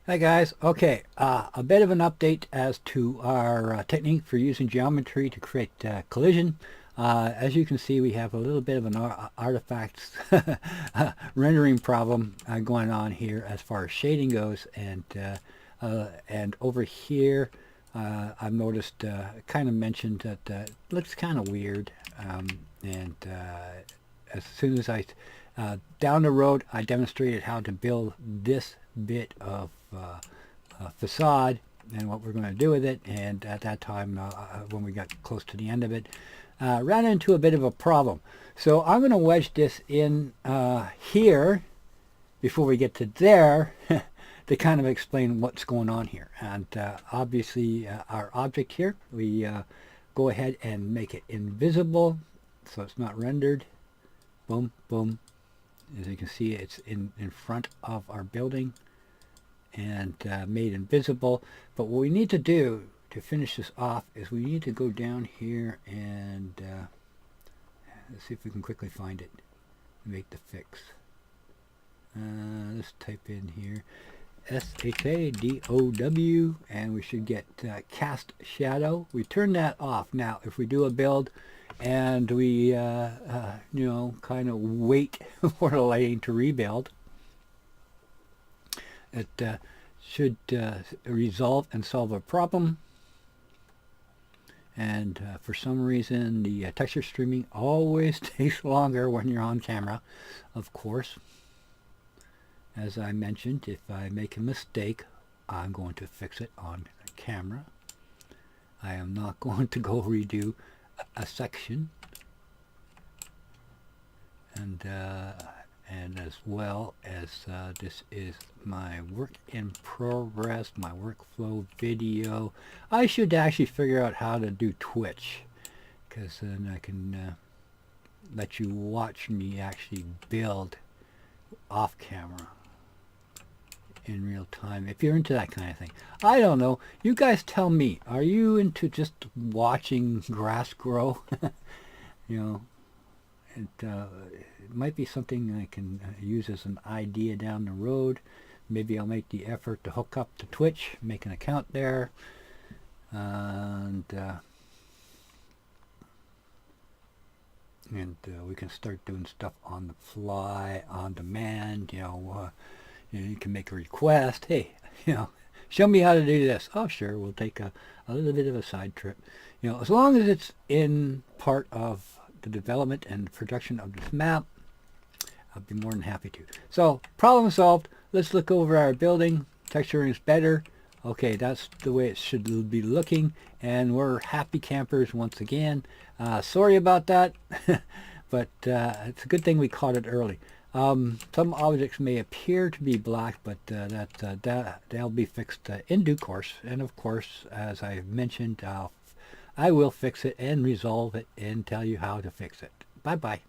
Hi guys. Okay, a bit of an update as to our technique for using geometry to create collision. As you can see, we have a little bit of an artifacts rendering problem going on here as far as shading goes, and over here I've noticed, kind of mentioned that it looks kind of weird, and as soon as down the road I demonstrated how to build this bit of facade and what we're going to do with it, and at that time when we got close to the end of it, ran into a bit of a problem. So I'm going to wedge this in here before we get to there to kind of explain what's going on here. And obviously our object here, we go ahead and make it invisible so it's not rendered. Boom, boom. As you can see, it's in front of our building and made invisible. But what we need to do to finish this off is we need to go down here and let's see if we can quickly find it and make the fix. Let's type in here SHADOW, and we should get cast shadow. We turn that off. Now if we do a build and we kind of wait for the lighting to rebuild, it should resolve and solve a problem. And for some reason the texture streaming always takes longer when you're on camera, of course. As I mentioned, if I make a mistake, I'm going to fix it on camera. I am not going to go redo a section. And as well as this is my work in progress, my workflow video. I should actually figure out how to do Twitch, because then I can let you watch me actually build off camera in real time, if you're into that kind of thing. I don't know, you guys tell me, are you into just watching grass grow? It might be something I can use as an idea down the road. Maybe I'll make the effort to hook up to Twitch, make an account there, and we can start doing stuff on the fly, on demand. You can make a request. Hey, show me how to do this. Oh, sure, we'll take a little bit of a side trip. As long as it's in part of the development and production of this map, I'll be more than happy to. So, problem solved. Let's look over our building. Texturing is better. Okay, that's the way it should be looking, and we're happy campers once again. Sorry about that, but it's a good thing we caught it early. Some objects may appear to be black, but they'll be fixed in due course. And of course, as I mentioned, I will fix it and resolve it and tell you how to fix it. Bye bye.